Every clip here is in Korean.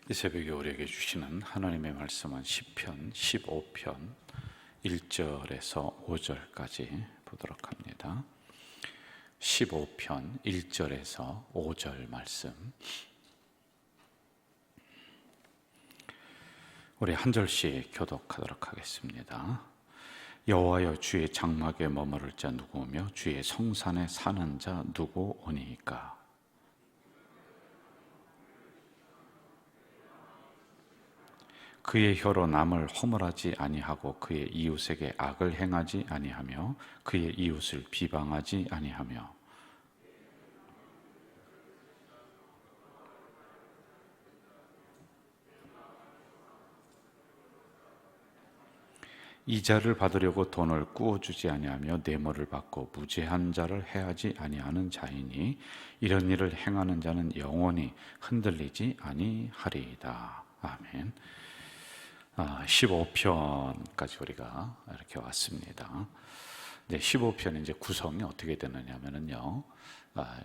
이 새벽에 우리에게 주시는 하나님의 말씀은 시편 15편 1절에서 5절까지 보도록 합니다. 15편 1절에서 5절 말씀, 우리 한 절씩 교독하도록 하겠습니다. 여호와여, 주의 장막에 머무를 자 누구며 주의 성산에 사는 자 누구 오니이까? 그의 혀로 남을 허물하지 아니하고 그의 이웃에게 악을 행하지 아니하며 그의 이웃을 비방하지 아니하며 이자를 받으려고 돈을 꾸어주지 아니하며 뇌물을 받고 무죄한 자를 해하지 아니하는 자이니 이런 일을 행하는 자는 영원히 흔들리지 아니하리이다. 아멘. 15편까지 우리가 이렇게 왔습니다. 15편의 이제 구성이 어떻게 되느냐면요,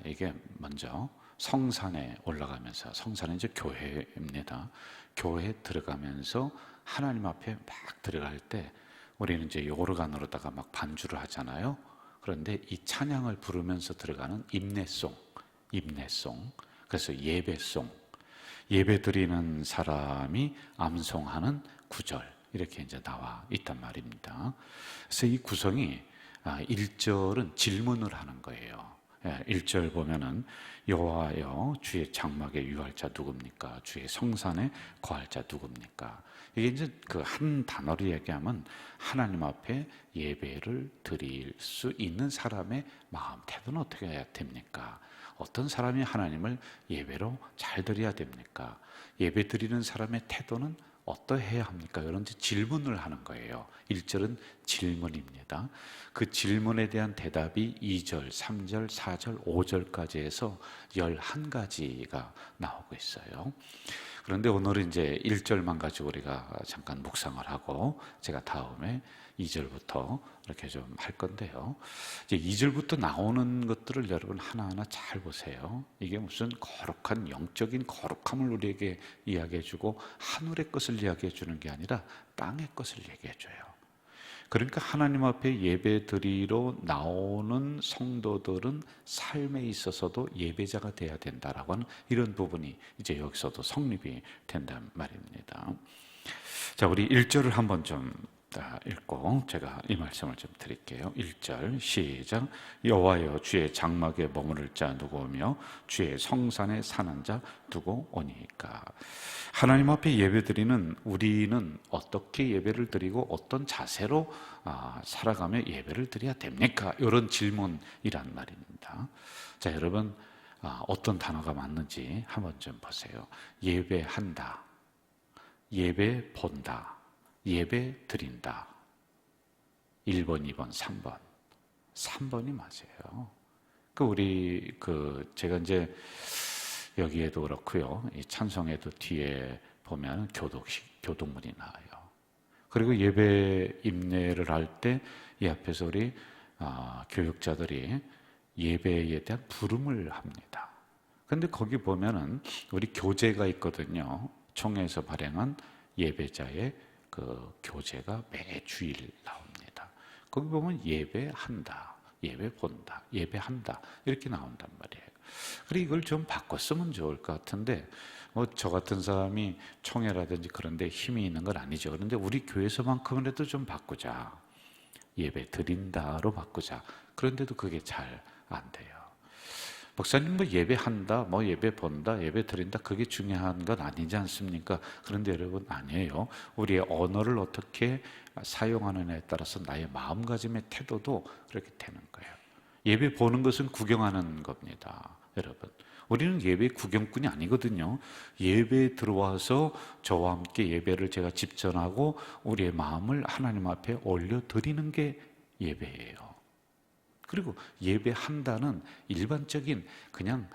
이게 먼저 성산에 올라가면서, 성산은 이제 교회입니다. 교회에 들어가면서 하나님 앞에 막 들어갈 때 우리는 이제 요르간으로다가 막 반주를 하잖아요. 그런데 이 찬양을 부르면서 들어가는 임내송, 그래서 예배송, 예배 드리는 사람이 암송하는 구절, 이렇게 이제 나와 있단 말입니다. 그래서 이 구성이 1절은 질문을 하는 거예요. 1절 보면은 여호와여, 주의 장막에 유할 자 누굽니까? 주의 성산에 거할 자 누굽니까? 이게 이제 그 한 단어로 얘기하면 하나님 앞에 예배를 드릴 수 있는 사람의 마음, 태도는 어떻게 해야 됩니까? 어떤 사람이 하나님을 예배로 잘 드려야 됩니까? 예배 드리는 사람의 태도는 어떠해야 합니까? 이런 질문을 하는 거예요. 1절은 질문입니다. 그 질문에 대한 대답이 2절, 3절, 4절, 5절까지 해서 11가지가 나오고 있어요. 그런데 오늘은 이제 1절만 가지고 우리가 잠깐 묵상을 하고 제가 다음에 2절부터 이렇게 좀 할 건데요. 이제 2절부터 나오는 것들을 여러분 하나하나 잘 보세요. 이게 무슨 거룩한 영적인 거룩함을 우리에게 이야기해 주고 하늘의 것을 이야기해 주는 게 아니라 땅의 것을 얘기해 줘요. 그러니까 하나님 앞에 예배 드리러 나오는 성도들은 삶에 있어서도 예배자가 돼야 된다라고 하는 이런 부분이 이제 여기서도 성립이 된단 말입니다. 자, 우리 1절을 한번 좀 읽고 제가 이 말씀을 좀 드릴게요. 1절 시작. 여호와여, 주의 장막에 머무를 자 누구오며 주의 성산에 사는 자 누구 오니까? 하나님 앞에 예배드리는 우리는 어떻게 예배를 드리고 어떤 자세로 살아가며 예배를 드려야 됩니까? 이런 질문이란 말입니다. 자, 여러분, 어떤 단어가 맞는지 한번 좀 보세요. 예배한다, 예배 본다, 예배 드린다. 1번, 2번, 3번. 3번이 맞아요. 제가 이제 여기에도 그렇고요. 이 찬송에도 뒤에 보면 교독문이 나와요. 그리고 예배 임례를 할 때 이 앞에서 우리 교육자들이 예배에 대한 부름을 합니다. 그런데 거기 보면은 우리 교재가 있거든요. 총회에서 발행한 예배자의 그 교재가 매 주일 나옵니다. 거기 보면 예배한다, 예배 본다, 예배한다 이렇게 나온단 말이에요. 그리고 이걸 좀 바꿔 쓰면 좋을 것 같은데 저 같은 사람이 총회라든지 그런 데 힘이 있는 건 아니죠. 그런데 우리 교회에서만큼이라도 좀 바꾸자, 예배 드린다로 바꾸자. 그런데도 그게 잘 안 돼요. 목사님, 예배한다, 예배 본다, 예배 드린다, 그게 중요한 건 아니지 않습니까? 그런데 여러분, 아니에요. 우리의 언어를 어떻게 사용하느냐에 따라서 나의 마음가짐의 태도도 그렇게 되는 거예요. 예배 보는 것은 구경하는 겁니다. 여러분, 우리는 예배 구경꾼이 아니거든요. 예배에 들어와서 저와 함께 예배를 제가 집전하고 우리의 마음을 하나님 앞에 올려드리는 게 예배예요. 그리고 예배한다는 일반적인 그냥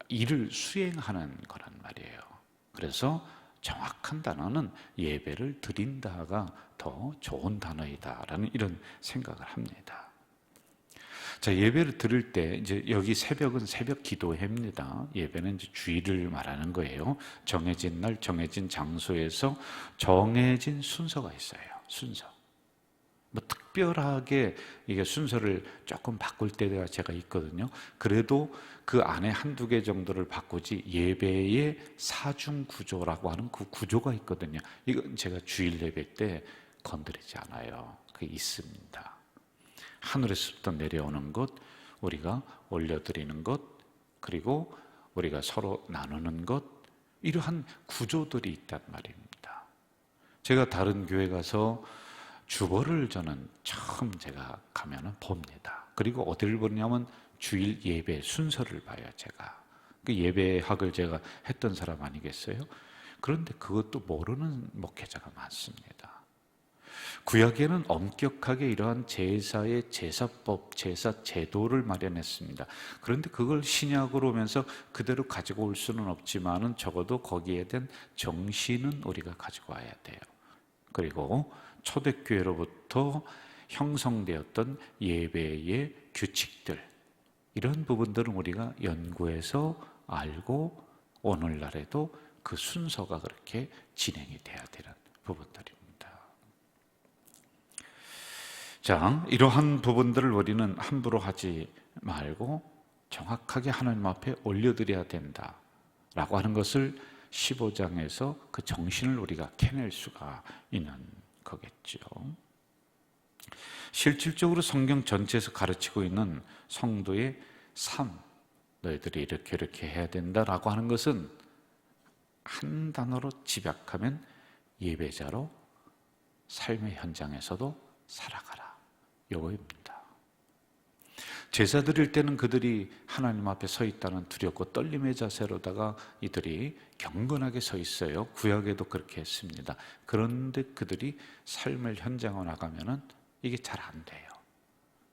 일을 수행하는 거란 말이에요. 그래서 정확한 단어는 예배를 드린다가 더 좋은 단어이다라는 이런 생각을 합니다. 자, 예배를 드릴 때 이제 여기 새벽은 새벽 기도회입니다. 예배는 이제 주일을 말하는 거예요. 정해진 날, 정해진 장소에서 정해진 순서가 있어요. 순서. 뭐 특별하게 이게 순서를 조금 바꿀 때가 제가 있거든요. 그래도 그 안에 한두 개 정도를 바꾸지 예배의 사중 구조라고 하는 그 구조가 있거든요. 이건 제가 주일 예배 때 건드리지 않아요. 그게 있습니다. 하늘에서부터 내려오는 것, 우리가 올려드리는 것, 그리고 우리가 서로 나누는 것, 이러한 구조들이 있단 말입니다. 제가 다른 교회 가서 주보를 저는 처음 제가 가면은 봅니다. 그리고 어디를 보냐면 주일 예배 순서를 봐요, 제가. 그 예배학을 제가 했던 사람 아니겠어요? 그런데 그것도 모르는 목회자가 많습니다. 구약에는 엄격하게 이러한 제사의 제사법, 제사 제도를 마련했습니다. 그런데 그걸 신약으로 오면서 그대로 가지고 올 수는 없지만은 적어도 거기에 대한 정신은 우리가 가지고 와야 돼요. 그리고 초대교회로부터 형성되었던 예배의 규칙들, 이런 부분들은 우리가 연구해서 알고 오늘날에도 그 순서가 그렇게 진행이 돼야 되는 부분들입니다. 자, 이러한 부분들을 우리는 함부로 하지 말고 정확하게 하나님 앞에 올려드려야 된다라고 하는 것을 15장에서 그 정신을 우리가 캐낼 수가 있는 거겠죠. 실질적으로 성경 전체에서 가르치고 있는 성도의 삶, 너희들이 이렇게 해야 된다라고 하는 것은 한 단어로 집약하면 예배자로 삶의 현장에서도 살아가라, 요거입니다. 제사 드릴 때는 그들이 하나님 앞에 서 있다는 두렵고 떨림의 자세로다가 이들이 경건하게 서 있어요. 구약에도 그렇게 했습니다. 그런데 그들이 삶을 현장으로 나가면은 이게 잘 안 돼요.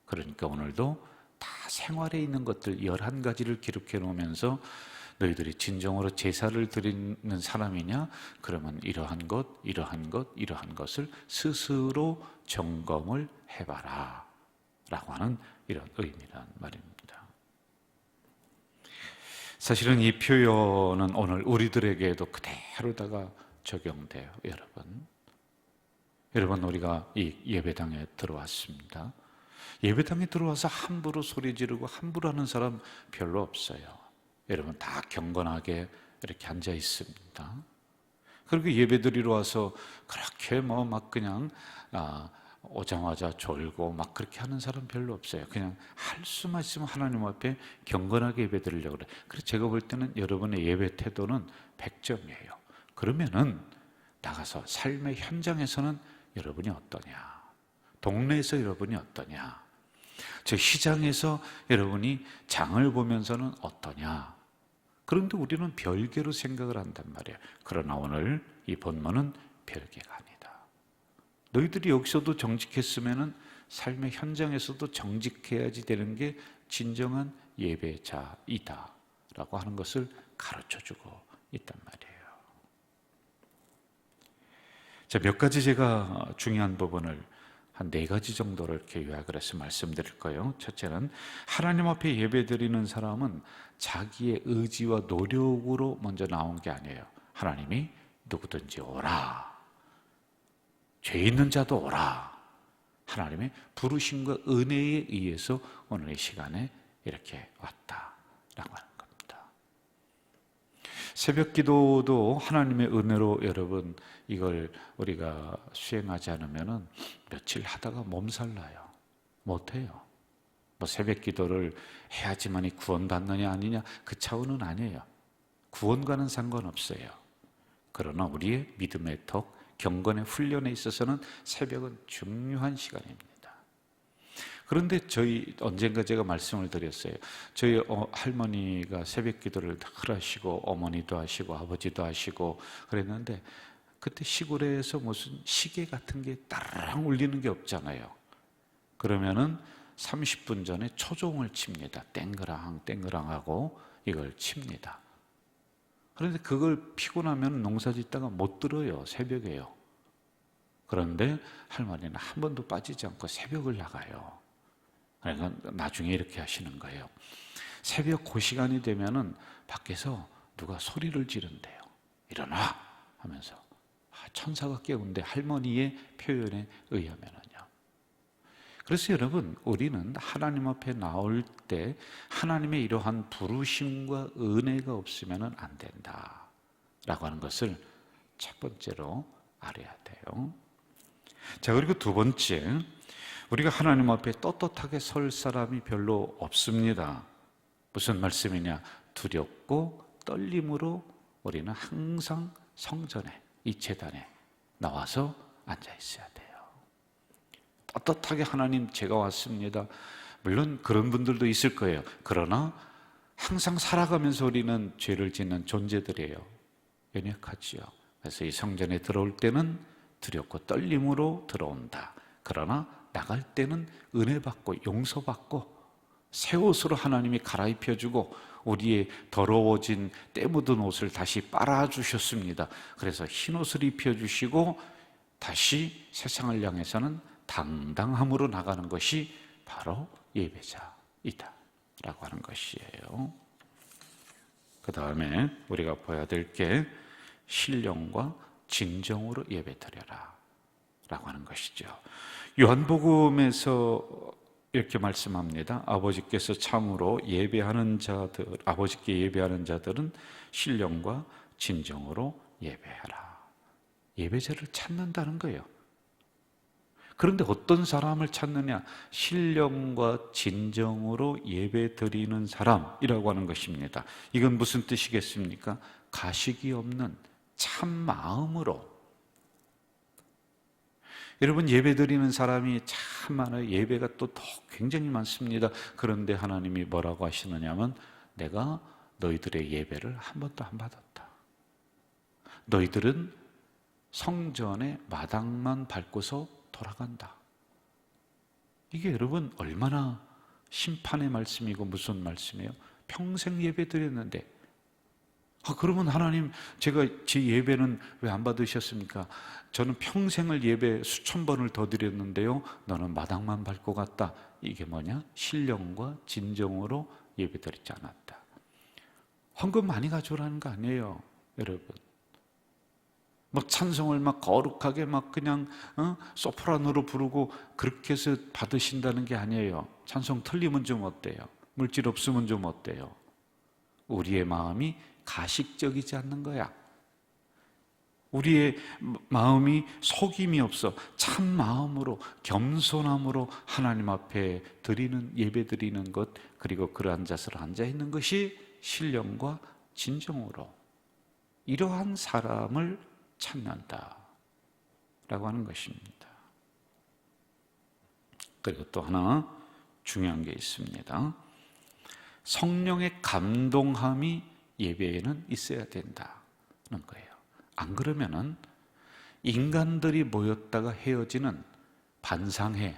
그러니까 오늘도 다 생활에 있는 것들 11가지를 기록해 놓으면서 너희들이 진정으로 제사를 드리는 사람이냐? 그러면 이러한 것, 이러한 것, 이러한 것을 스스로 점검을 해봐라 라고 하는 이런 의미란 말입니다. 사실은 이 표현은 오늘 우리들에게도 그대로다가 적용돼요. 여러분 우리가 이 예배당에 들어왔습니다. 예배당에 들어와서 함부로 소리 지르고 함부로 하는 사람 별로 없어요. 여러분 다 경건하게 이렇게 앉아 있습니다. 그리고 예배 드리러 와서 그렇게 뭐 막 그냥 오자마자 졸고 막 그렇게 하는 사람 별로 없어요. 그냥 할 수만 있으면 하나님 앞에 경건하게 예배 드리려고 그래요. 그래서 제가 볼 때는 여러분의 예배 태도는 100점이에요. 그러면은 나가서 삶의 현장에서는 여러분이 어떠냐? 동네에서 여러분이 어떠냐? 저 시장에서 여러분이 장을 보면서는 어떠냐? 그런데 우리는 별개로 생각을 한단 말이에요. 그러나 오늘 이 본문은 별개가 아니다. 너희들이 여기서도 정직했으면은 삶의 현장에서도 정직해야지 되는 게 진정한 예배자이다 라고 하는 것을 가르쳐주고 있단 말이에요. 자, 몇 가지 제가 중요한 부분을 한 4가지 정도를 이렇게 요약을 해서 말씀드릴 거예요. 첫째는 하나님 앞에 예배드리는 사람은 자기의 의지와 노력으로 먼저 나온 게 아니에요. 하나님이 누구든지 오라, 죄 있는 자도 오라, 하나님의 부르심과 은혜에 의해서 오늘 이 시간에 이렇게 왔다라고 하는 겁니다. 새벽 기도도 하나님의 은혜로 여러분 이걸 우리가 수행하지 않으면 며칠 하다가 몸살나요. 못해요. 뭐 새벽 기도를 해야지만이 구원받느냐 아니냐 그 차원은 아니에요. 구원과는 상관없어요. 그러나 우리의 믿음의 덕, 경건의 훈련에 있어서는 새벽은 중요한 시간입니다. 그런데 언젠가 제가 말씀을 드렸어요. 저희 할머니가 새벽 기도를 늘 하시고 어머니도 하시고 아버지도 하시고 그랬는데 그때 시골에서 무슨 시계 같은 게 따르릉 울리는 게 없잖아요. 그러면은 30분 전에 초종을 칩니다. 땡그랑 땡그랑 하고 이걸 칩니다. 그런데 그걸 피고 나면 농사 짓다가 못 들어요. 새벽에요. 그런데 할머니는 한 번도 빠지지 않고 새벽을 나가요. 그러니까 나중에 이렇게 하시는 거예요. 새벽 그 시간이 되면은 밖에서 누가 소리를 지른대요. 일어나 하면서. 천사가 깨운데, 할머니의 표현에 의하면은요. 그래서 여러분, 우리는 하나님 앞에 나올 때 하나님의 이러한 부르심과 은혜가 없으면은 안 된다라고 하는 것을 첫 번째로 알아야 돼요. 자, 그리고 두 번째, 우리가 하나님 앞에 떳떳하게 설 사람이 별로 없습니다. 무슨 말씀이냐? 두렵고 떨림으로 우리는 항상 성전에, 이 제단에 나와서 앉아 있어야 돼요. 떳떳하게 하나님, 제가 왔습니다. 물론 그런 분들도 있을 거예요. 그러나 항상 살아가면서 우리는 죄를 짓는 존재들이에요. 연약하지요. 그래서 이 성전에 들어올 때는 두렵고 떨림으로 들어온다. 그러나 나갈 때는 은혜 받고 용서받고 새 옷으로 하나님이 갈아입혀주고 우리의 더러워진 때 묻은 옷을 다시 빨아주셨습니다. 그래서 흰 옷을 입혀주시고 다시 세상을 향해서는 당당함으로 나가는 것이 바로 예배자이다 라고 하는 것이에요. 그 다음에 우리가 봐야 될 게 신령과 진정으로 예배드려라 라고 하는 것이죠. 요한복음에서 이렇게 말씀합니다. 아버지께서 참으로 예배하는 자들, 아버지께 예배하는 자들은 신령과 진정으로 예배하라. 예배자를 찾는다는 거예요. 그런데 어떤 사람을 찾느냐? 신령과 진정으로 예배 드리는 사람이라고 하는 것입니다. 이건 무슨 뜻이겠습니까? 가식이 없는 참 마음으로. 여러분, 예배 드리는 사람이 참 많아요. 예배가 또 더 굉장히 많습니다. 그런데 하나님이 뭐라고 하시느냐면, 내가 너희들의 예배를 한 번도 안 받았다. 너희들은 성전의 마당만 밟고서 돌아간다. 이게 여러분 얼마나 심판의 말씀이고 무슨 말씀이에요? 평생 예배 드렸는데, 그러면 하나님, 제가 제 예배는 왜 안 받으셨습니까? 저는 평생을 예배 수천 번을 더 드렸는데요, 너는 마당만 밟고 갔다. 이게 뭐냐? 신령과 진정으로 예배 드리지 않았다. 헌금 많이 가져오라는 거 아니에요, 여러분. 막 찬송을 막 거룩하게 막 그냥 소프라노로 부르고 그렇게 해서 받으신다는 게 아니에요. 찬송 틀리면 좀 어때요? 물질 없으면 좀 어때요? 우리의 마음이 가식적이지 않는 거야. 우리의 마음이 속임이 없어 참 마음으로 겸손함으로 하나님 앞에 드리는, 예배 드리는 것, 그리고 그러한 자세로 앉아 있는 것이 신령과 진정으로, 이러한 사람을 찾는다 라고 하는 것입니다. 그리고 또 하나 중요한 게 있습니다. 성령의 감동함이 예배에는 있어야 된다는 거예요. 안 그러면은 인간들이 모였다가 헤어지는 반상회,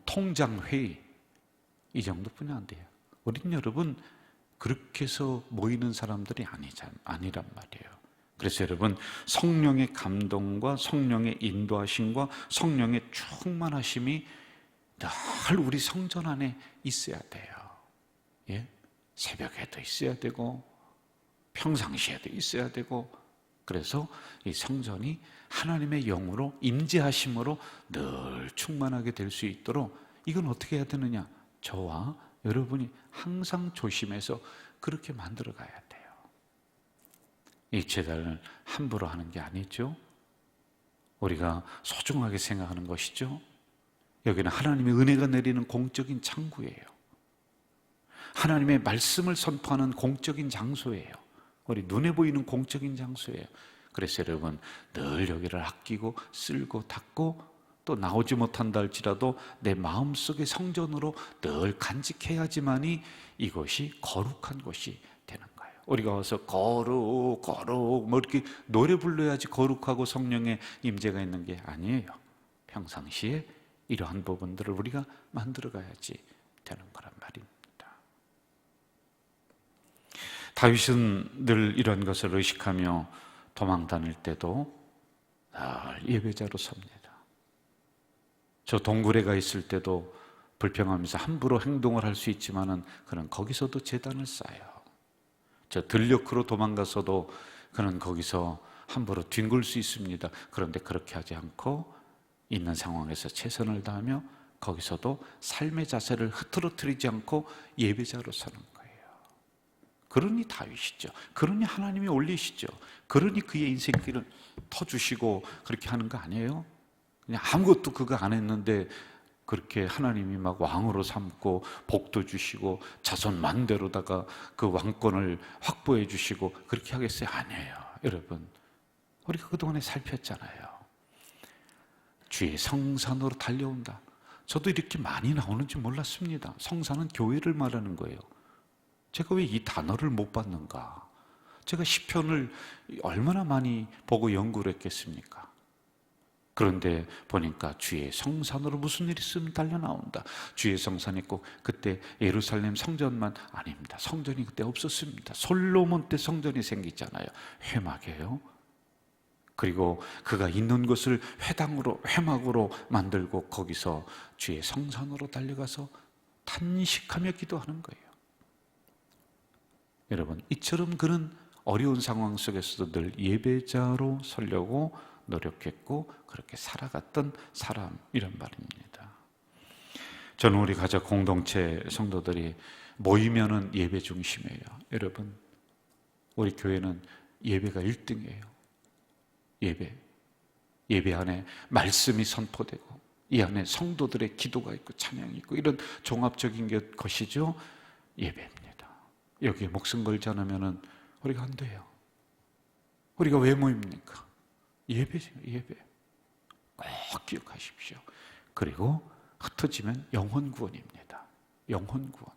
통장회의, 이 정도뿐이 안 돼요. 어린 여러분, 그렇게 해서 모이는 사람들이 아니란 말이에요. 그래서 여러분, 성령의 감동과 성령의 인도하심과 성령의 충만하심이 늘 우리 성전 안에 있어야 돼요. 예? 새벽에도 있어야 되고 평상시에도 있어야 되고, 그래서 이 성전이 하나님의 영으로, 임재하심으로 늘 충만하게 될 수 있도록, 이건 어떻게 해야 되느냐? 저와 여러분이 항상 조심해서 그렇게 만들어 가야 돼요. 이 제단을 함부로 하는 게 아니죠. 우리가 소중하게 생각하는 것이죠. 여기는 하나님의 은혜가 내리는 공적인 창구예요. 하나님의 말씀을 선포하는 공적인 장소예요. 우리 눈에 보이는 공적인 장소예요. 그래서 여러분, 늘 여기를 아끼고 쓸고 닦고, 또 나오지 못한다 할지라도 내 마음속의 성전으로 늘 간직해야지만이 이것이 거룩한 곳이 되는 거예요. 우리가 와서 거룩 이렇게 노래 불러야지 거룩하고 성령의 임재가 있는 게 아니에요. 평상시에 이러한 부분들을 우리가 만들어 가야지 되는 거란 말입니다. 다윗은 늘 이런 것을 의식하며 도망 다닐 때도 늘 예배자로 섭니다. 저 동굴에 가 있을 때도 불평하면서 함부로 행동을 할 수 있지만은 그는 거기서도 재단을 쌓아요. 저 들녘으로 도망가서도 그는 거기서 함부로 뒹굴 수 있습니다. 그런데 그렇게 하지 않고 있는 상황에서 최선을 다하며 거기서도 삶의 자세를 흐트러뜨리지 않고 예배자로 사는 거예요. 그러니 다윗이죠. 그러니 하나님이 올리시죠. 그러니 그의 인생길을 터주시고 그렇게 하는 거 아니에요? 그냥 아무것도 그거 안 했는데 그렇게 하나님이 막 왕으로 삼고 복도 주시고 자손 만대로다가 그 왕권을 확보해 주시고 그렇게 하겠어요? 아니에요. 여러분, 우리가 그동안에 살폈잖아요. 주의 성산으로 달려온다. 저도 이렇게 많이 나오는지 몰랐습니다. 성산은 교회를 말하는 거예요. 제가 왜 이 단어를 못 봤는가? 제가 시편을 얼마나 많이 보고 연구를 했겠습니까? 그런데 보니까 주의 성산으로 무슨 일이 있으면 달려 나온다. 주의 성산이 꼭 그때 예루살렘 성전만 아닙니다. 성전이 그때 없었습니다. 솔로몬 때 성전이 생기잖아요. 회막이에요. 그리고 그가 있는 곳을 회막으로 만들고 거기서 주의 성산으로 달려가서 탄식하며 기도하는 거예요. 여러분, 이처럼 그는 어려운 상황 속에서도 늘 예배자로 서려고 노력했고 그렇게 살아갔던 사람이란 말입니다. 저는 우리 가족 공동체 성도들이 모이면은 예배 중심이에요. 여러분, 우리 교회는 예배가 1등이에요. 예배 안에 말씀이 선포되고 이 안에 성도들의 기도가 있고 찬양이 있고 이런 종합적인 것이죠. 예배입니다. 여기에 목숨 걸지 않으면 우리가 안 돼요. 우리가 왜 모입니까? 예배죠. 예배 꼭 기억하십시오. 그리고 흩어지면 영혼 구원입니다. 영혼 구원.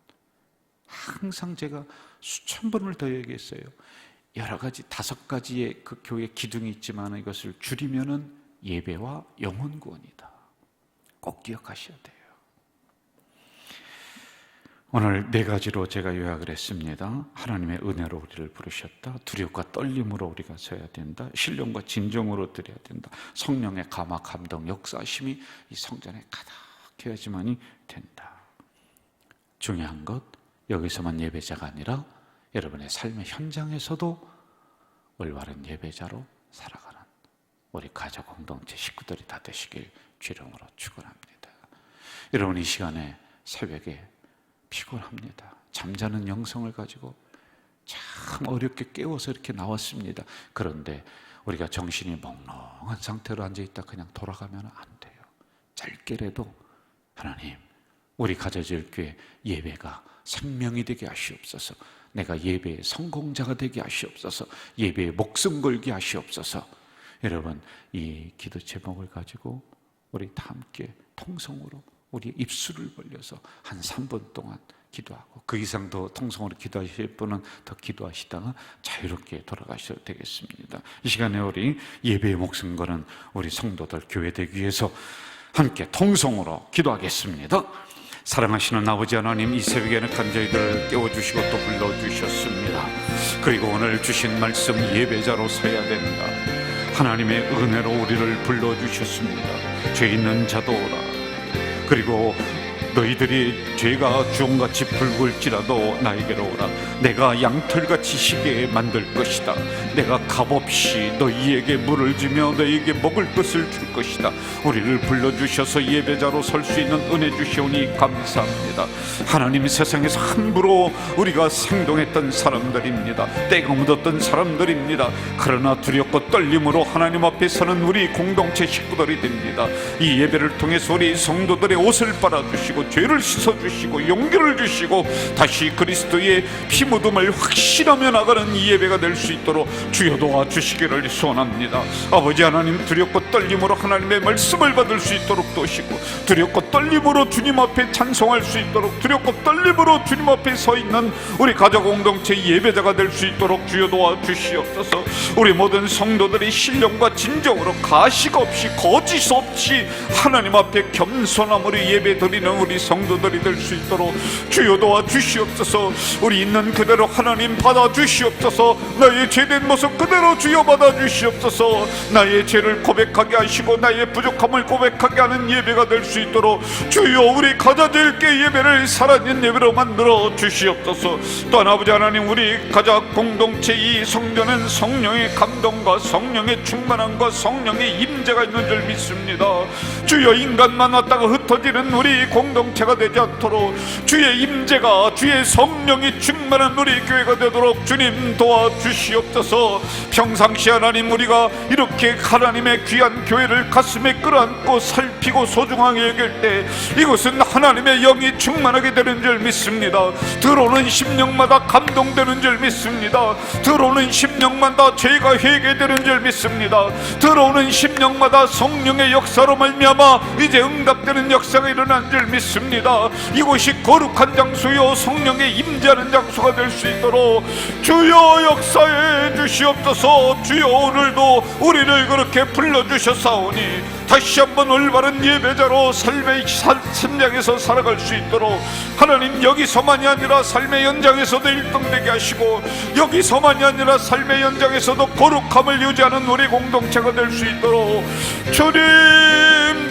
항상 제가 수천 번을 더 얘기했어요. 여러 가지 5가지의 그 교회 기둥이 있지만 이것을 줄이면은 예배와 영혼 구원이다. 꼭 기억하셔야 돼요. 오늘 4가지로 제가 요약을 했습니다. 하나님의 은혜로 우리를 부르셨다. 두려움과 떨림으로 우리가 서야 된다. 신령과 진정으로 드려야 된다. 성령의 감화, 감동, 역사심이 이 성전에 가득해야지만이 된다. 중요한 것, 여기서만 예배자가 아니라 여러분의 삶의 현장에서도 올바른 예배자로 살아가는 우리 가족 공동체 식구들이 다 되시길 주름으로 축원합니다. 여러분, 이 시간에 새벽에 피곤합니다. 잠자는 영성을 가지고 참 어렵게 깨워서 이렇게 나왔습니다. 그런데 우리가 정신이 몽롱한 상태로 앉아있다 그냥 돌아가면 안 돼요. 짧게라도 하나님, 우리 가져질 교회 예배가 생명이 되게 하시옵소서. 내가 예배의 성공자가 되게 하시옵소서. 예배에 목숨 걸게 하시옵소서. 여러분, 이 기도 제목을 가지고 우리 다 함께 통성으로 우리 입술을 벌려서 한 3분 동안 기도하고 그 이상도 통성으로 기도하실 분은 더 기도하시다가 자유롭게 돌아가셔도 되겠습니다. 이 시간에 우리 예배의 목숨 거는 우리 성도들 교회 되기 위해서 함께 통성으로 기도하겠습니다. 사랑하시는 아버지 하나님, 이 새벽에는 간절히들 깨워주시고 또 불러주셨습니다. 그리고 오늘 주신 말씀 예배자로 서야 된다. 하나님의 은혜로 우리를 불러주셨습니다. 죄 있는 자도 오라. 그리고 너희들이 죄가 주홍같이 붉을지라도 나에게로 오라. 내가 양털같이 시게 만들 것이다. 내가 값없이 너희에게 물을 주며 너희에게 먹을 것을 줄 것이다. 우리를 불러주셔서 예배자로 설 수 있는 은혜 주시오니 감사합니다. 하나님, 세상에서 함부로 우리가 행동했던 사람들입니다. 때가 묻었던 사람들입니다. 그러나 두렵고 떨림으로 하나님 앞에 서는 우리 공동체 식구들이 됩니다. 이 예배를 통해서 우리 성도들의 옷을 빨아주시고 죄를 씻어주시고 용기를 주시고 다시 그리스도의 피묻음을 확신하며 나가는 이 예배가 될 수 있도록 주여 도와주시기를 소원합니다. 아버지 하나님, 두렵고 떨림으로 하나님의 말씀을 받을 수 있도록 도시고 두렵고 떨림으로 주님 앞에 찬송할 수 있도록 두렵고 떨림으로 주님 앞에 서 있는 우리 가족 공동체 예배자가 될 수 있도록 주여 도와주시옵소서. 우리 모든 성도들이 신령과 진정으로 가식 없이 거짓 없이 하나님 앞에 겸손함으로 예배 드리는 우리 우리 성도들이 될 수 있도록 주여 도와주시옵소서. 우리 있는 그대로 하나님 받아주시옵소서. 나의 죄된 모습 그대로 주여 받아주시옵소서. 나의 죄를 고백하게 하시고 나의 부족함을 고백하게 하는 예배가 될 수 있도록 주여 우리 가자들께 예배를 살아있는 예배로 만들어 주시옵소서. 또한 아버지 하나님, 우리 가자 공동체 이 성전은 성령의 감동과 성령의 충만함과 성령의 임재가 있는 줄 믿습니다. 주여 인간만 왔다가 흩어지는 우리 공동체가 되지 않도록 주의 임재가, 주의 성령이 충만한 우리 교회가 되도록 주님 도와주시옵소서. 평상시 하나님, 우리가 이렇게 하나님의 귀한 교회를 가슴에 끌어안고 살피고 소중하게 여길 때 이곳은 하나님의 영이 충만하게 되는 줄 믿습니다. 들어오는 심령마다 감동되는 줄 믿습니다. 들어오는 심령마다 죄가 회개되는 줄 믿습니다. 들어오는 심령마다 성령의 역사로 말미암아 이제 응답되는 역사가 일어난 줄 믿습니다. 이곳이 거룩한 장소요 성령의 임재하는 장소가 될 수 있도록 주여 역사해 주시옵소서. 주여 오늘도 우리를 그렇게 불러주셨사오니 다시 한번 올바른 예배자로 삶의 현장에서 살아갈 수 있도록 하나님, 여기서만이 아니라 삶의 현장에서도 1등되게 하시고 여기서만이 아니라 삶의 현장에서도 거룩함을 유지하는 우리 공동체가 될 수 있도록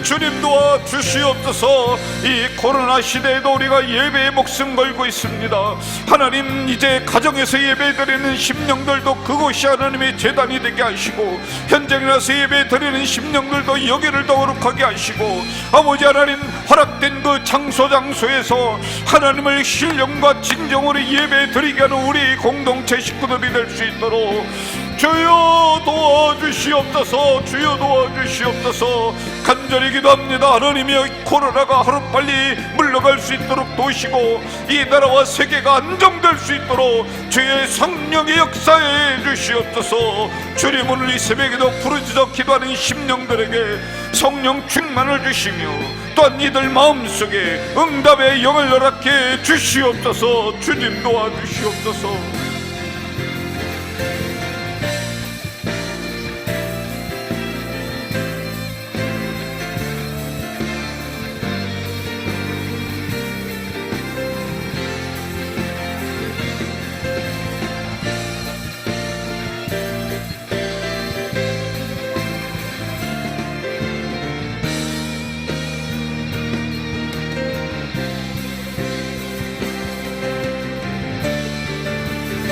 주님 도와주시옵소서. 이 코로나 시대에도 우리가 예배에 목숨 걸고 있습니다. 하나님, 이제 가정에서 예배드리는 심령들도 그곳이 하나님의 제단이 되게 하시고 현장에 나서 예배드리는 심령들도 여기를 더 거룩하게 하시고 아버지 하나님, 허락된 그 장소에서 하나님을 신령과 진정으로 예배드리게 하는 우리 공동체 식구들이 될 수 있도록 주여 도와주시옵소서. 주여 도와주시옵소서. 간절히 기도합니다. 하나님의 코로나가 하루빨리 물러갈 수 있도록 도우시고 이 나라와 세계가 안정될 수 있도록 주의 성령의 역사해 주시옵소서. 주님, 오늘 이 새벽에도 부르짖어 기도하는 심령들에게 성령 충만을 주시며 또한 이들 마음속에 응답의 영을 허락해 주시옵소서. 주님 도와주시옵소서.